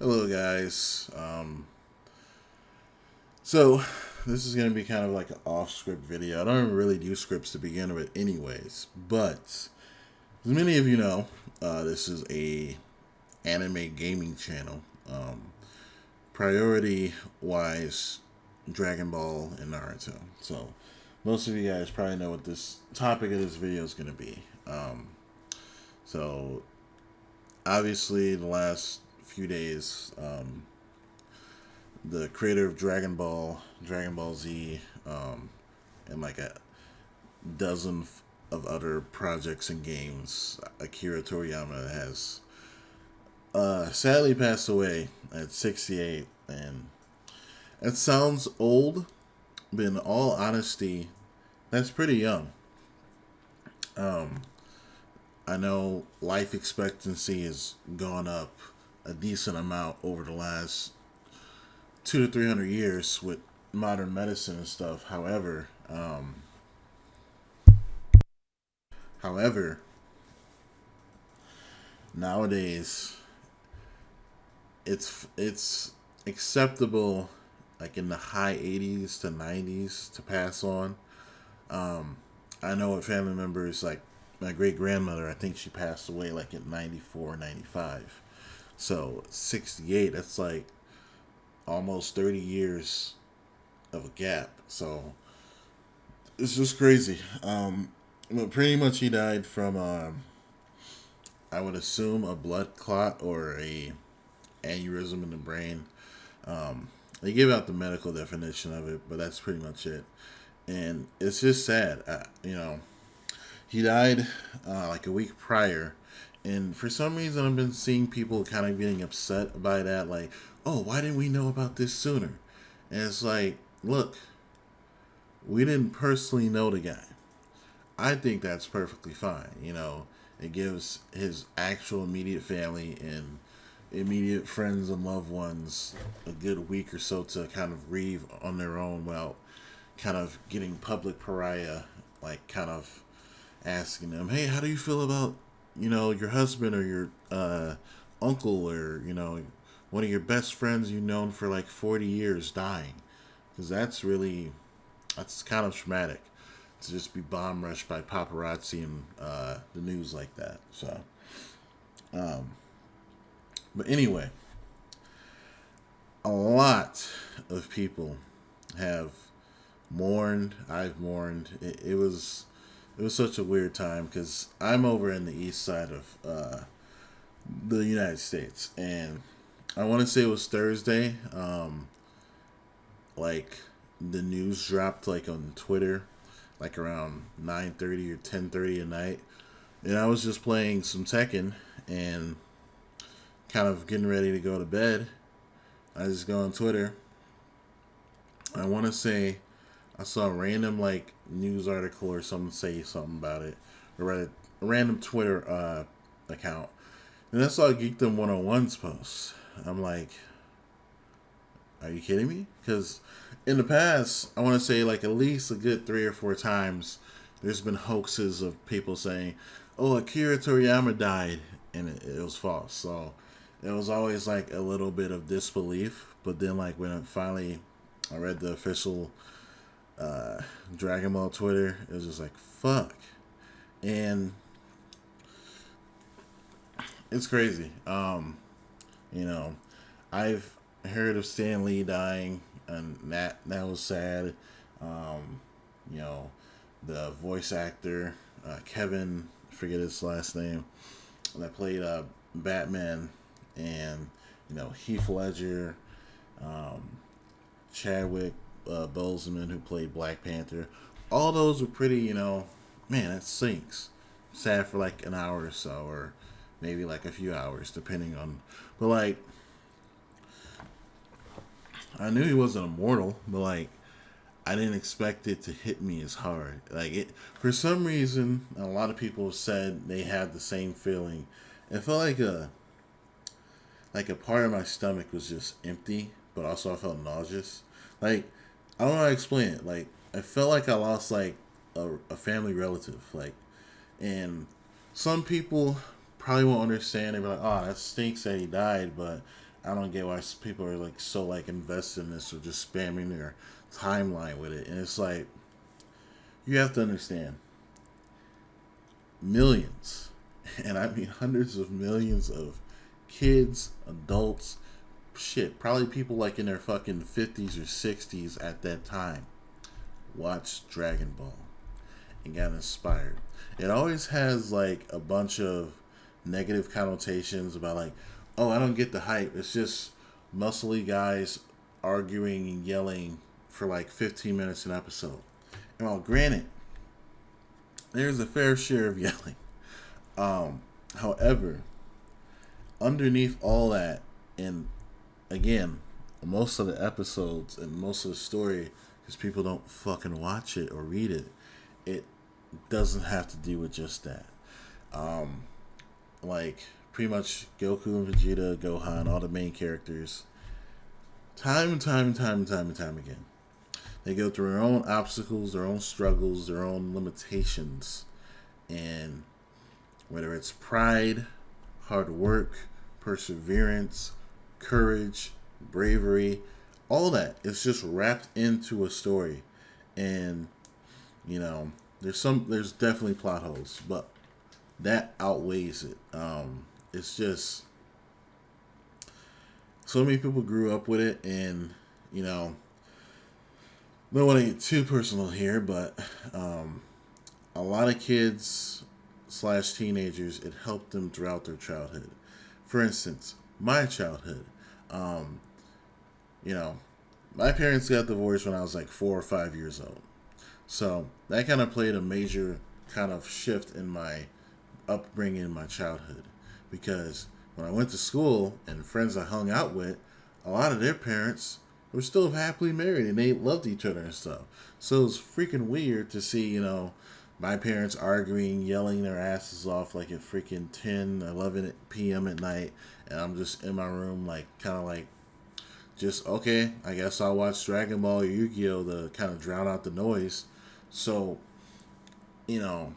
Hello, guys. So this is gonna be kind of like an off-script video. I don't really do scripts to begin with, anyways. But as many of you know, this is a anime gaming channel. Priority-wise, Dragon Ball and Naruto. So most of you guys probably know what this topic of this video is gonna be. So obviously, the last few days. The creator of Dragon Ball Z, and like a dozen of other projects and games, Akira Toriyama has sadly passed away at 68. And it sounds old, but in all honesty, that's pretty young. Um, I know life expectancy has gone up a decent amount over the last 200 to 300 years with modern medicine and stuff. However, nowadays it's acceptable, like in the high 80s to 90s, to pass on. Um, I know with family members, like my great grandmother, I think she passed away like at 94, 95. So 68, that's like almost 30 years of a gap. So it's just crazy. But pretty much he died from, I would assume, a blood clot or a aneurysm in the brain. They give out the medical definition of it, but that's pretty much it. And it's just sad. He died like a week prior. And for some reason, I've been seeing people kind of getting upset by that. Like, oh, why didn't we know about this sooner? And it's like, look, we didn't personally know the guy. I think that's perfectly fine. It gives his actual immediate family and immediate friends and loved ones a good week or so to kind of grieve on their own while kind of getting public pariah, like kind of asking them, hey, how do you feel about, your husband or your uncle or, one of your best friends you've known for like 40 years dying? Because that's kind of traumatic to just be bomb rushed by paparazzi and the news like that. So, um, but anyway, a lot of people have mourned. I've mourned. It was such a weird time because I'm over in the east side of the United States, and I want to say it was Thursday. Like the news dropped like on Twitter, like around 9:30 or 10:30 at night, and I was just playing some Tekken and kind of getting ready to go to bed. I just go on Twitter. I want to say I saw a random like news article or something say something about it, or read a random Twitter account, and I saw Geekdom 101's post. I'm like, are you kidding me? Because in the past, I want to say like at least a good 3 or 4 times, there's been hoaxes of people saying, "Oh, Akira Toriyama died," and it was false. So it was always like a little bit of disbelief. But then, like when I read the official Dragon Ball Twitter, it was just like fuck, and it's crazy. You know, I've heard of Stan Lee dying, and that was sad. Um, you know, the voice actor Kevin, forget his last name, that played Batman, and Heath Ledger, um, Chadwick Boseman, who played Black Panther. All those were pretty, man, it sinks. Sad for like an hour or so, or maybe like a few hours, depending on. But like, I knew he wasn't immortal, but like, I didn't expect it to hit me as hard. Like it, for some reason, a lot of people said they had the same feeling. It felt like a part of my stomach was just empty, but also I felt nauseous. Like I don't know how to explain it. Like I felt like I lost like a family relative. Like, and some people probably won't understand. They'll be like, "Oh, that stinks that he died," but I don't get why people are like so like invested in this or just spamming their timeline with it. And it's like you have to understand millions, and I mean hundreds of millions of kids, adults, shit, probably people like in their fucking 50s or 60s at that time watched Dragon Ball and got inspired. It always has like a bunch of negative connotations about like, oh, I don't get the hype. It's just muscly guys arguing and yelling for like 15 minutes an episode. And while granted, there's a fair share of yelling. However, underneath all that, and again, most of the episodes and most of the story, because people don't fucking watch it or read it, it doesn't have to do with just that. Like pretty much Goku and Vegeta, Gohan, all the main characters, time and time and time and time and time again, they go through their own obstacles, their own struggles, their own limitations, and whether it's pride, hard work, perseverance, courage, bravery, all that, it's just wrapped into a story. And you know, there's definitely plot holes, but that outweighs it. It's just so many people grew up with it, and you know, don't want to get too personal here, but a lot of kids slash teenagers, it helped them throughout their childhood. For instance, my childhood, you know, my parents got divorced when I was like 4 or 5 years old. So that kind of played a major kind of shift in my upbringing in my childhood. Because when I went to school and friends I hung out with, a lot of their parents were still happily married and they loved each other and stuff. So it was freaking weird to see, you know, my parents arguing, yelling their asses off like at freaking 10, 11 p.m. at night. And I'm just in my room, like, kind of like, just, okay, I guess I'll watch Dragon Ball or Yu-Gi-Oh! To kind of drown out the noise. So, you know,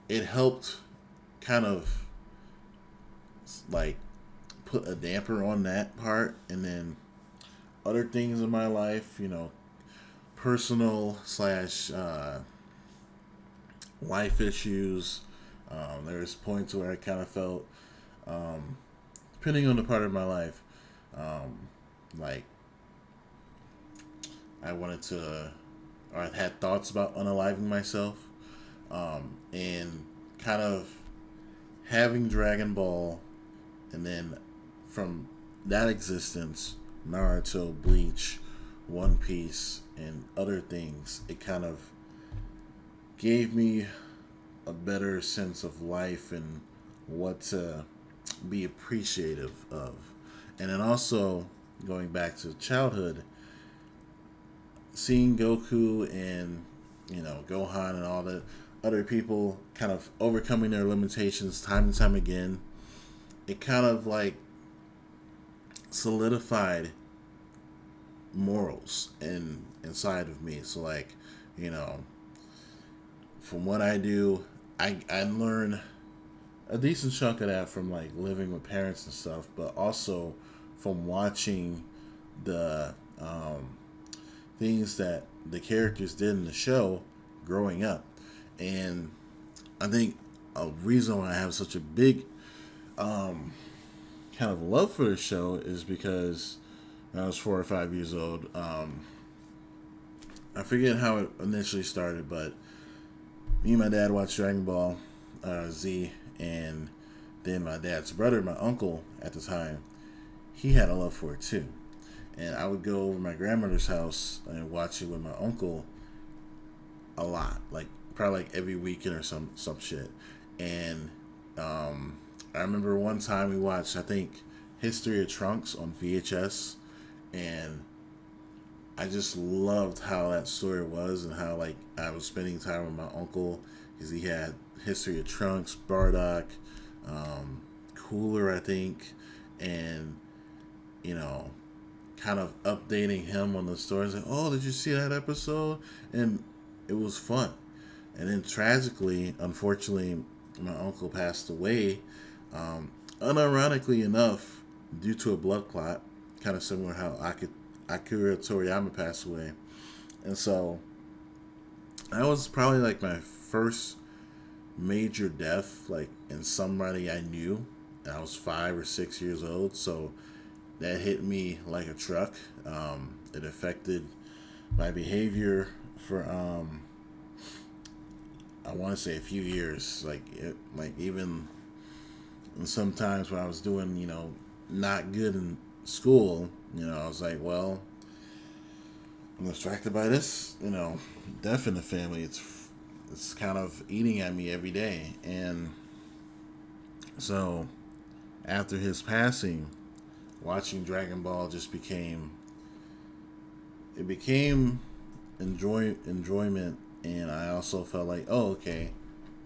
it helped kind of, like, put a damper on that part. And then other things in my life, you know, personal slash life issues. There was points where I kind of felt, depending on the part of my life, like I wanted to, or I had thoughts about unaliving myself, and kind of having Dragon Ball, and then from that existence, Naruto, Bleach, One Piece, and other things, it kind of gave me a better sense of life and what to be appreciative of. And then also, going back to childhood, seeing Goku and, you know, Gohan and all the other people kind of overcoming their limitations time and time again, it kind of like solidified morals inside of me. So like, you know, from what I do, I learn a decent chunk of that from like living with parents and stuff, but also from watching the things that the characters did in the show growing up. And I think a reason why I have such a big kind of love for the show is because when I was 4 or 5 years old, I forget how it initially started, but me and my dad watched Dragon Ball Z, and then my dad's brother, my uncle at the time, he had a love for it too. And I would go over my grandmother's house and watch it with my uncle a lot, like probably like every weekend or some shit. And I remember one time we watched, I think, History of Trunks on VHS, and I just loved how that story was and how like I was spending time with my uncle because he had History of Trunks, Bardock, Cooler, I think, and you know, kind of updating him on the stories. Like, oh, did you see that episode? And it was fun. And then tragically, unfortunately, my uncle passed away. Unironically enough, due to a blood clot, kind of similar how Akiria Toriyama passed away. And so that was probably like my first major death, like in somebody I knew. I was 5 or 6 years old, so that hit me like a truck. It affected my behavior for I want to say a few years. Like even sometimes when I was doing not good in school, I was like, well, I'm distracted by this, death in the family. It's kind of eating at me every day, and so after his passing, watching Dragon Ball just became enjoyment, and I also felt like, oh, okay,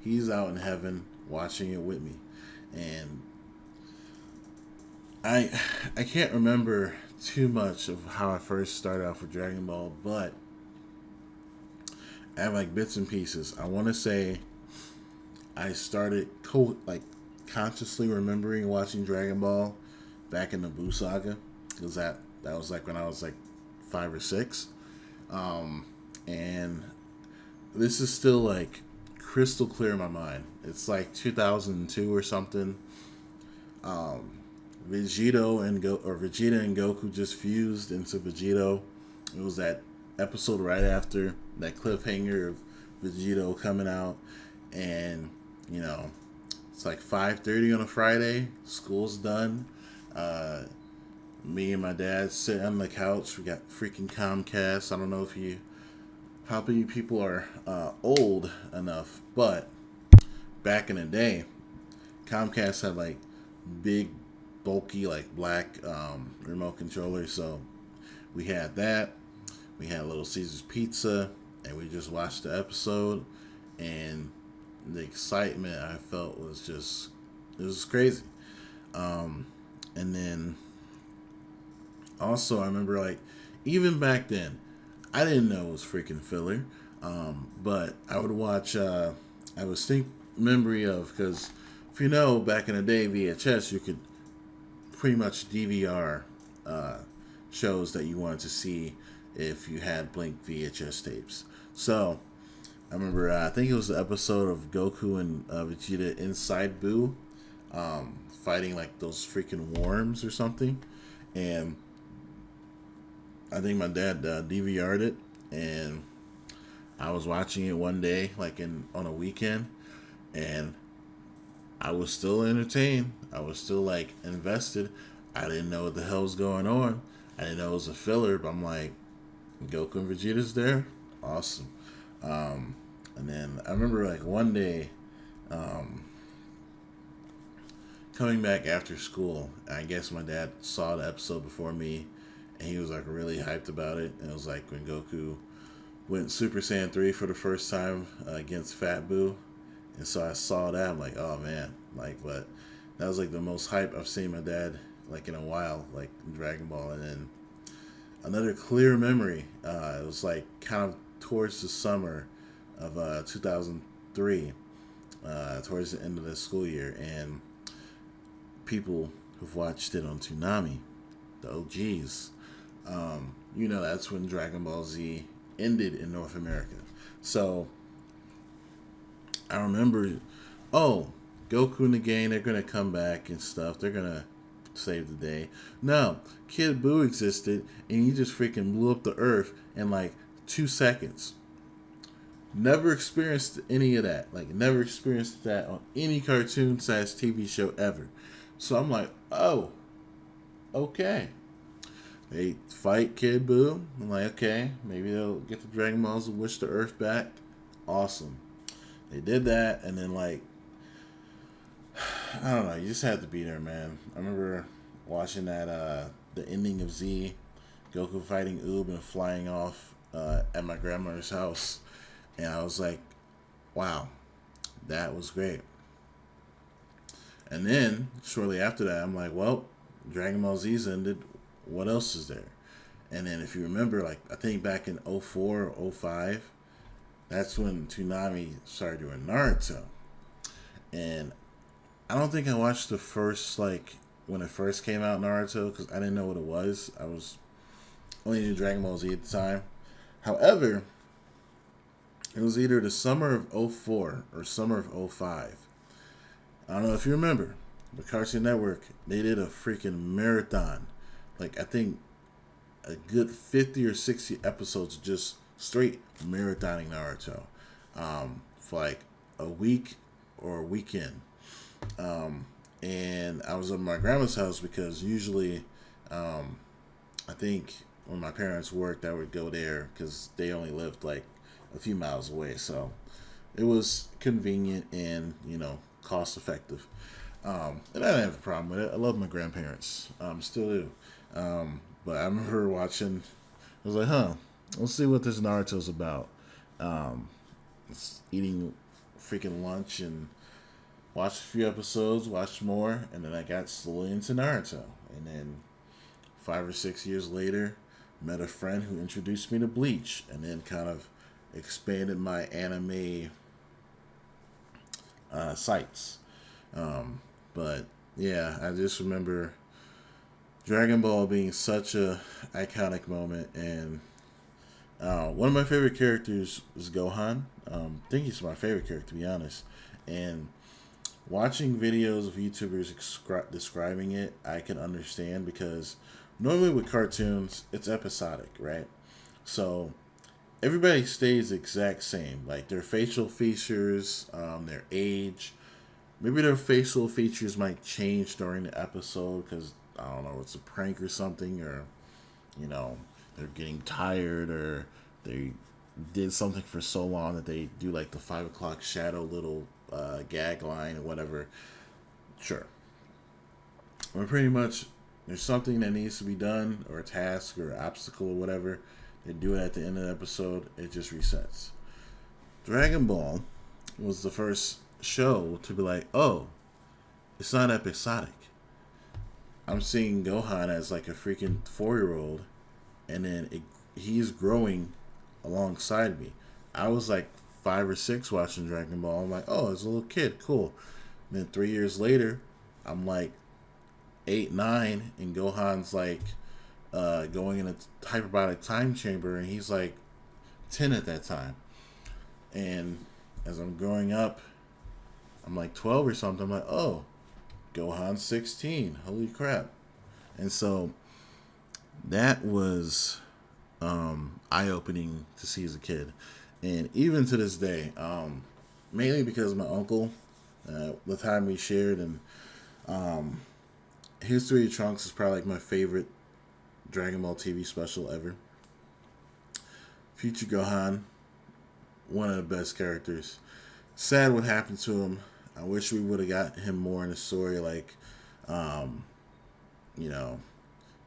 he's out in heaven watching it with me, and I can't remember too much of how I first started off with Dragon Ball, but I have like bits and pieces. I want to say I started consciously remembering watching Dragon Ball back in the Buu saga, because that was like when I was like 5 or 6, and this is still like crystal clear in my mind. It's like 2002 or something. Vegeta and Goku just fused into Vegito. It was that episode right after that cliffhanger of Vegito coming out, and it's like 5:30 on a Friday. School's done. Me and my dad sit on the couch. We got freaking Comcast. I don't know how many people are old enough, but back in the day, Comcast had like big, bulky, like black remote controllers. So we had that. We had Little Caesar's Pizza, and we just watched the episode, and the excitement I felt it was crazy. And then also I remember, like, even back then, I didn't know it was freaking filler, but I would watch. I have a distinct memory of, because if you know, back in the day, VHS, you could pretty much DVR shows that you wanted to see if you had Blink VHS tapes. So I remember, I think it was the episode of Goku and Vegeta inside Buu, fighting like those freaking worms or something, and I think my dad DVR'd it, and I was watching it one day, like on a weekend, and I was still entertained. I was still like invested. I didn't know what the hell was going on. I didn't know it was a filler, but I'm like, Goku and Vegeta's there? Awesome. And then I remember like one day coming back after school. I guess my dad saw the episode before me, and he was like really hyped about it. And it was like when Goku went Super Saiyan 3 for the first time against Fat Boo. And so I saw that. I'm like, oh man. Like, but that was like the most hype I've seen my dad like in a while, like in Dragon Ball. And then another clear memory, it was like kind of towards the summer of 2003, towards the end of the school year. And people who've watched it on Toonami, the OGs, that's when Dragon Ball Z ended in North America. So I remember, Goku and the gang, they're going to come back and stuff. They're going to save the day. No, Kid Buu existed, and he just freaking blew up the earth in like 2 seconds. Never experienced any of that. Like, never experienced that on any cartoon/TV show ever. So I'm like, oh, okay. They fight Kid Buu. I'm like, okay, maybe they'll get the Dragon Balls and wish the Earth back. Awesome. They did that, and then like, I don't know, you just had to be there, man. I remember watching that, the ending of Z, Goku fighting Oob and flying off at my grandmother's house, and I was like, wow, that was great. And then shortly after that, I'm like, well, Dragon Ball Z's ended. What else is there? And then if you remember, like, I think back in 04 or 05, that's when Toonami started doing Naruto. And I don't think I watched the first, like, when it first came out, Naruto, because I didn't know what it was. I was only knew Dragon Ball Z at the time. However, it was either the summer of '04 or summer of '05. I don't know if you remember, but Cartoon Network, they did a freaking marathon. Like, I think a good 50 or 60 episodes just straight marathoning Naruto for like a week or a weekend. And I was at my grandma's house because usually, I think when my parents worked, I would go there because they only lived like a few miles away. So it was convenient and, cost effective. And I didn't have a problem with it. I love my grandparents. Still do. But I remember watching, I was like, let's see what this Naruto's about. Eating freaking lunch and watched a few episodes, watched more, and then I got slowly into Naruto. And then 5 or 6 years later, met a friend who introduced me to Bleach, and then kind of expanded my anime sites. But yeah, I just remember Dragon Ball being such a iconic moment, and one of my favorite characters was Gohan. I think he's my favorite character, to be honest. And watching videos of YouTubers describing it, I can understand, because normally with cartoons, it's episodic, right? So everybody stays the exact same, like their facial features, their age. Maybe their facial features might change during the episode because, I don't know, it's a prank or something, or, they're getting tired, or they did something for so long that they do like the 5 o'clock shadow little gag line or whatever. Sure. Or pretty much there's something that needs to be done, or a task or obstacle or whatever. They do it at the end of the episode. It just resets. Dragon Ball was the first show to be like, oh, it's not episodic. I'm seeing Gohan as like a freaking 4-year-old, and then he's growing alongside me. I was like 5 or 6 watching Dragon Ball. I'm like, oh, it's a little kid, cool. And then 3 years later, I'm like 8, 9, and Gohan's like going in a hyperbolic time chamber, and he's like 10 at that time. And as I'm growing up, I'm like 12 or something. I'm like, oh, Gohan's 16. Holy crap. And so that was eye-opening to see as a kid. And even to this day, mainly because my uncle, the time we shared, and History of Trunks is probably like my favorite Dragon Ball TV special ever. Future Gohan, one of the best characters. Sad what happened to him. I wish we would have got him more in the story, like,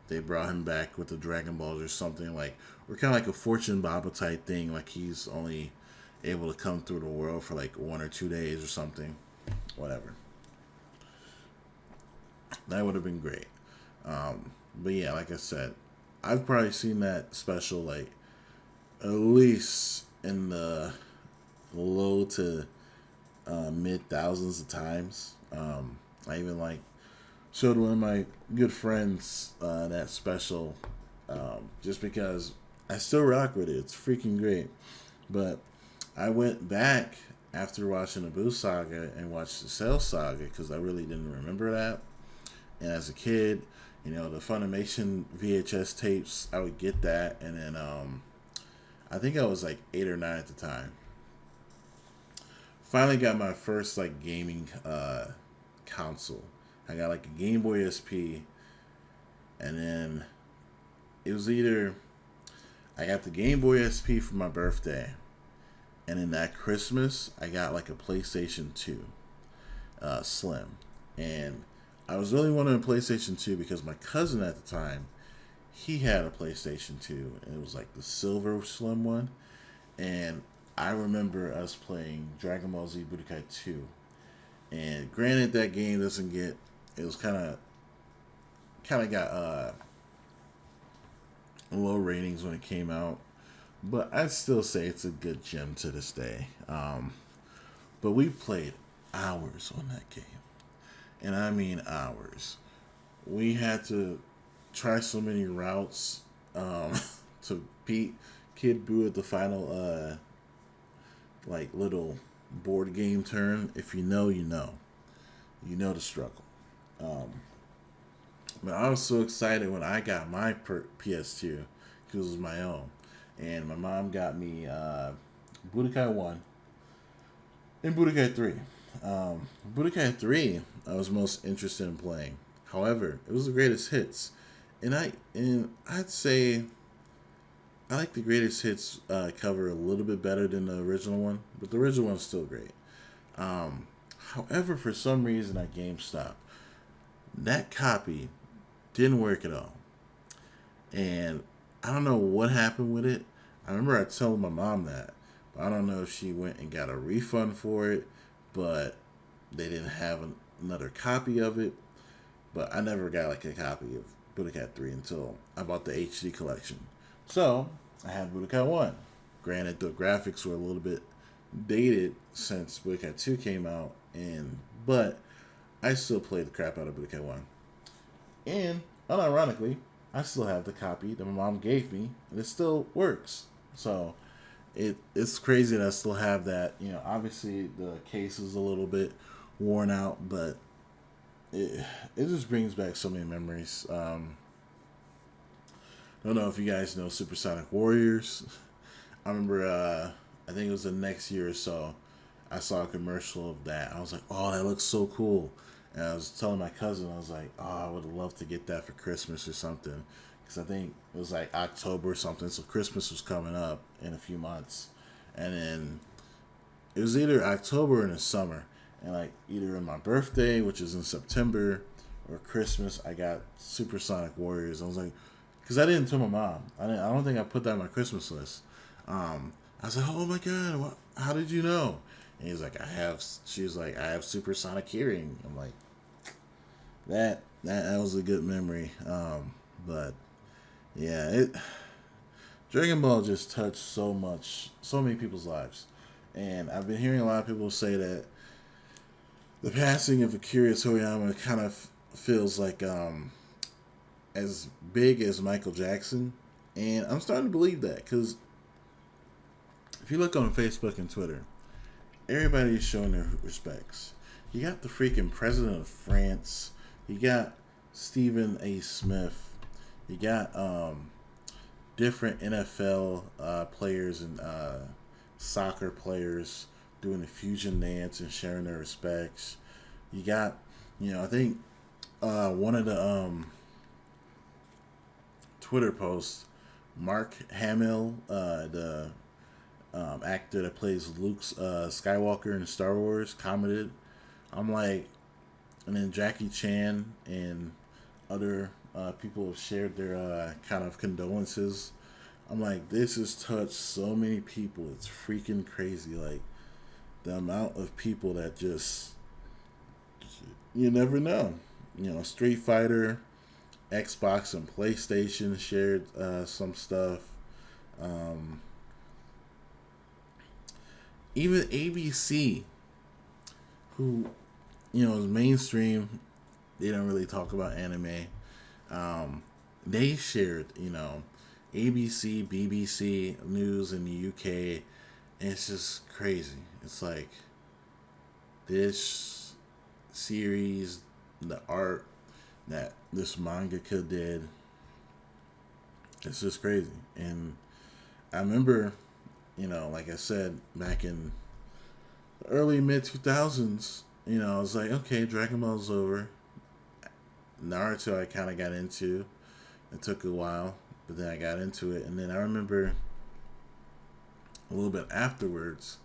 they brought him back with the Dragon Balls or something, like, or kind of like a Fortune Baba type thing, like he's only able to come through the world for like 1 or 2 days or something, whatever. That would have been great. But yeah, like I said, I've probably seen that special like at least in the low to mid thousands of times. I even like showed one of my good friends that special, just because I still rock with it. It's freaking great. But I went back after watching the Boo Saga and watched the Cell Saga because I really didn't remember that. And as a kid, the Funimation VHS tapes, I would get that, and then I think I was like 8 or 9 at the time. Finally got my first like gaming console. I got like a Game Boy SP, and then it was either I got the Game Boy SP for my birthday, and then that Christmas I got like a PlayStation 2 Slim, and I was really wanting a PlayStation 2 because my cousin at the time, he had a PlayStation 2, and it was like the silver slim one, and I remember us playing Dragon Ball Z Budokai 2. And granted, that game doesn't get, it was kind of got low ratings when it came out, but I'd still say it's a good gem to this day. But we played hours on that game, and I mean hours. we had to try so many routes um, to beat Kid Buu at the final like little board game turn. If you know, you know, you know the struggle. Um, but I was so excited when I got my PS2 because it was my own, and my mom got me Budokai One and Budokai Three. Budokai Three, I was most interested in playing. However, it was the greatest hits, and I'd say I like the greatest hits cover a little bit better than the original one, but the original one's still great. Um, However, for some reason at GameStop, that copy didn't work at all, and I don't know what happened with it. I remember I told my mom that, but I don't know if she went and got a refund for it, but they didn't have another copy of it. But I never got like a copy of Budokai 3 until I bought the HD collection. So I had Budokai 1. Granted, the graphics were a little bit dated since Budokai 2 came out, and but I still played the crap out of Budokai 1. And unironically, I still have the copy that my mom gave me, and it still works. So it's crazy that I still have that. You know, obviously the case is a little bit worn out, but it just brings back so many memories. I don't know if you guys know Supersonic Warriors. I remember, I think it was the next year or so, I saw a commercial of that. I was like, oh, that looks so cool. And I was telling my cousin, I was like, oh, I would love to get that for Christmas or something. Because I think it was like October or something. So Christmas was coming up in a few months. And then it was either October or in the summer. And like either in my birthday, which is in September, or Christmas, I got Supersonic Warriors. I was like, because I didn't tell my mom. I don't think I put that on my Christmas list. I was like, oh my god, how did you know? And he's like, I have. She was like, I have supersonic hearing. I'm like, that was a good memory. But yeah, Dragon Ball just touched so many people's lives, and I've been hearing a lot of people say that the passing of Akiria Toriyama kind of feels like as big as Michael Jackson, and I'm starting to believe that because if you look on Facebook and Twitter, everybody's showing their respects. You got the freaking president of France. You got Stephen A. Smith. You got different NFL players and soccer players doing the fusion dance and sharing their respects. You got, I think one of the Twitter posts, Mark Hamill, the actor that plays Luke Skywalker in Star Wars, commented. I'm like, and then Jackie Chan and other people have shared their kind of condolences. I'm like, this has touched so many people. It's freaking crazy. Like, the amount of people that just, you never know. Street Fighter, Xbox, and PlayStation shared some stuff. Even ABC, who, is mainstream, they don't really talk about anime. They shared, ABC, BBC News in the UK, and it's just crazy. It's like this series, the art that this mangaka did, it's just crazy. And I remember, like I said, back in the early mid 2000s, I was like, okay, Dragon Ball's over. Naruto I kind of got into. It took a while, but then I got into it. And then I remember a little bit afterwards,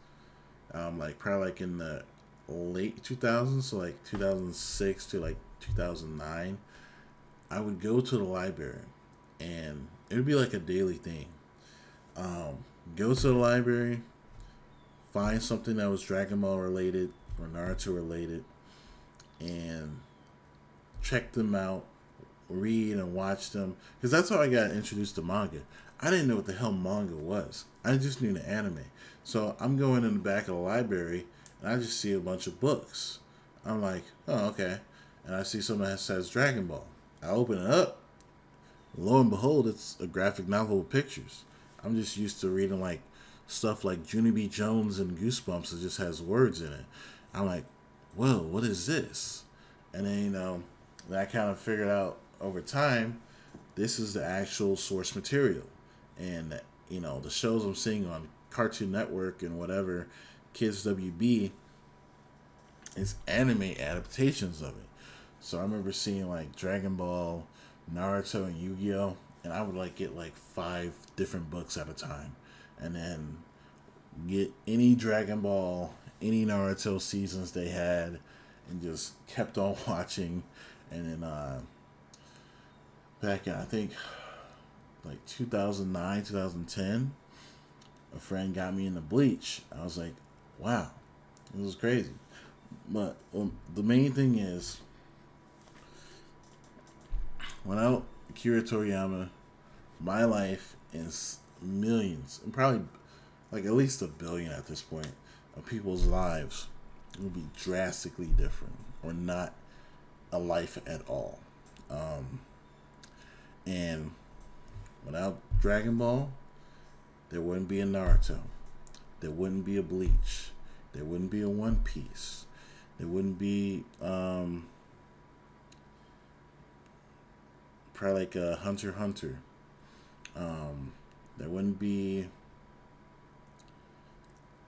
like probably like in the late 2000s, so like 2006 to like 2009, I would go to the library, and it would be like a daily thing. Go to the library, find something that was Dragon Ball related or Naruto related, and check them out, read and watch them, because that's how I got introduced to manga. I didn't know what the hell manga was. I just knew the anime. So I'm going in the back of the library, and I just see a bunch of books. I'm like, oh, okay. And I see something that says Dragon Ball. I open it up. Lo and behold, it's a graphic novel with pictures. I'm just used to reading like stuff like Junie B. Jones and Goosebumps that just has words in it. I'm like, whoa, what is this? And then, I kind of figured out over time, this is the actual source material. And, the shows I'm seeing on Cartoon Network and whatever, Kids WB, is anime adaptations of it. So I remember seeing like Dragon Ball, Naruto, and Yu Gi Oh, and I would like get like 5 different books at a time, and then get any Dragon Ball, any Naruto seasons they had, and just kept on watching. And then back in I think like 2009, 2010, a friend got me into Bleach. I was like, wow, it was crazy. But the main thing is, without Akira Toriyama, my life is millions, and probably like at least a billion at this point, of people's lives will be drastically different, or not a life at all. And without Dragon Ball, there wouldn't be a Naruto, there wouldn't be a Bleach, there wouldn't be a One Piece, there wouldn't be probably like a Hunter x Hunter. There wouldn't be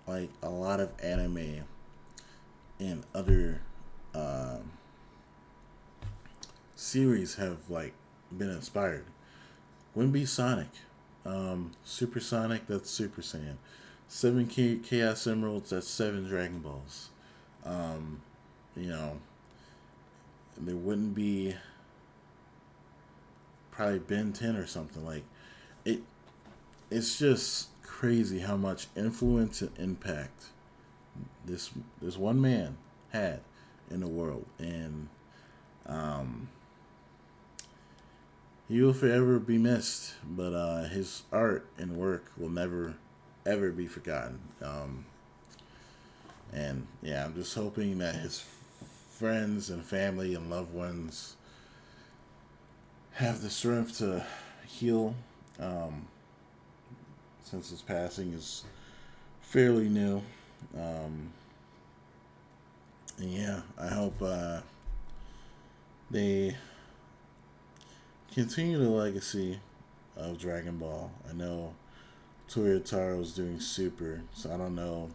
like a lot of anime and other series have like been inspired. Wouldn't be Sonic. Super Sonic, that's Super Saiyan. 7 Chaos Emeralds, that's 7 Dragon Balls. Um, you know, there wouldn't be probably Ben 10 or something. Like it it's just crazy how much influence and impact this one man had in the world. And um he will forever be missed, but his art and work will never ever be forgotten. And yeah, I'm just hoping that his friends and family and loved ones have the strength to heal, um, since his passing is fairly new. Um, and yeah, I hope they continue the legacy of Dragon Ball. I know Toyotaro's doing Super, so I don't know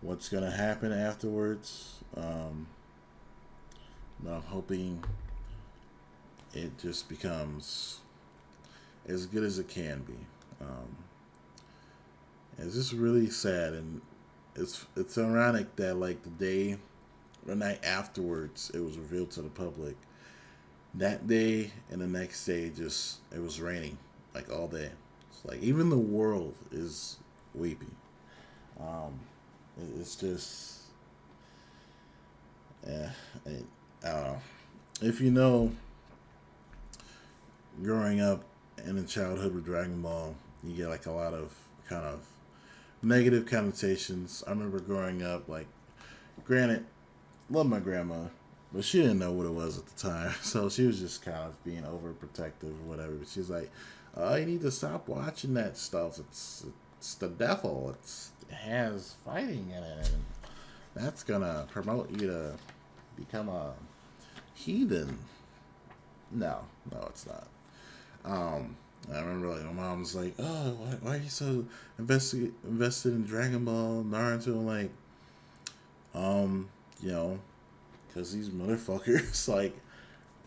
what's gonna happen afterwards. But I'm hoping it just becomes as good as it can be. Um, it's just really sad, and it's ironic that like the night afterwards, it was revealed to the public. That day and the next day, just it was raining like all day. It's like even the world is weeping. Um, it's just, yeah, I don't know. If you know, growing up in a childhood with Dragon Ball, you get like a lot of kind of negative connotations. I remember growing up, like, granted, love my grandma, but she didn't know what it was at the time, so she was just kind of being overprotective or whatever. But she's like, "Oh, you need to stop watching that stuff. It's the devil. It has fighting in it, and that's gonna promote you to become a heathen." No, no, it's not. I remember like my mom was like, "Oh, why are you so invested in Dragon Ball, Naruto?" And like, um, you know, because these motherfuckers like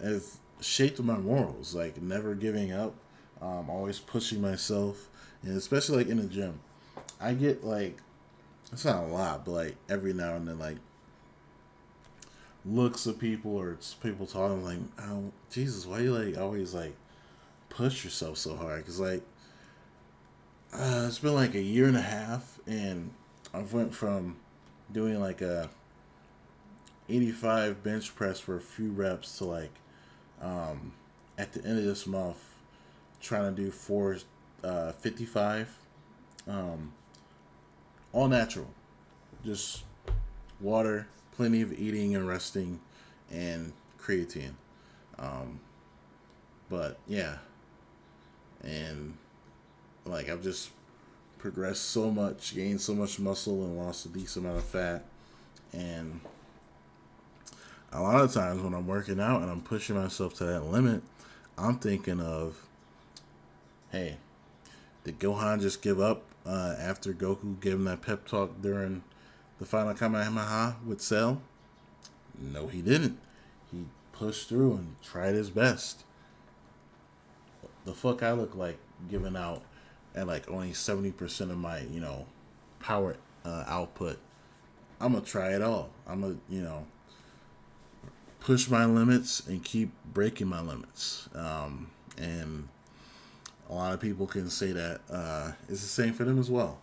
have shaped my morals, like never giving up, always pushing myself, and especially like in the gym, I get like, it's not a lot, but like every now and then, like looks of people or it's people talking like, "Oh Jesus, why you like always like push yourself so hard?" Because like it's been like a year and a half, and I've went from doing like a 85 bench press for a few reps to like, at the end of this month trying to do 455, all natural, just water, plenty of eating and resting, and creatine. Um, But yeah, and like I've just progressed so much, gained so much muscle, and lost a decent amount of fat. And a lot of times when I'm working out and I'm pushing myself to that limit, I'm thinking of, hey, did Gohan just give up after Goku gave him that pep talk during the final Kamehameha with Cell? No, he didn't. He pushed through and tried his best. The fuck I look like giving out at like only 70% of my, power output. I'm gonna try it all. I'm gonna, push my limits and keep breaking my limits. And a lot of people can say that it's the same for them as well.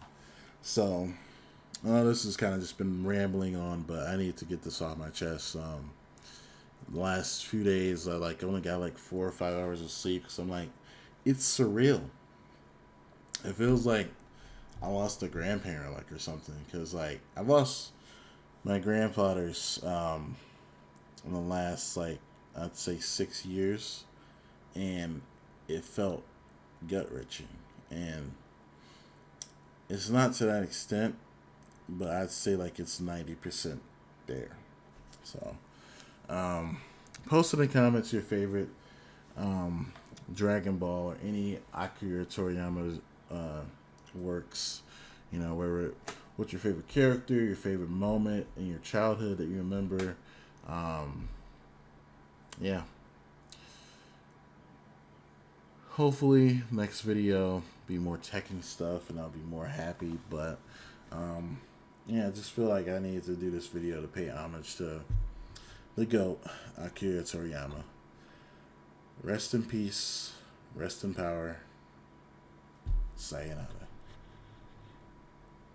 So, this has kind of just been rambling on, but I need to get this off my chest. The last few days, I only got like 4 or 5 hours of sleep because I'm like, it's surreal. It feels like I lost a grandparent, or something. Because I lost my grandfathers in the last I'd say 6 years, and it felt gut wrenching. And it's not to that extent, but I'd say it's 90% there. So, post in the comments your favorite Dragon Ball or any Akira Toriyama works. What's your favorite character, your favorite moment in your childhood that you remember. Yeah. Hopefully next video be more techie stuff and I'll be more happy. But yeah, I just feel like I needed to do this video to pay homage to the GOAT, Akiria Toriyama. Rest in peace, rest in power. Sayonara.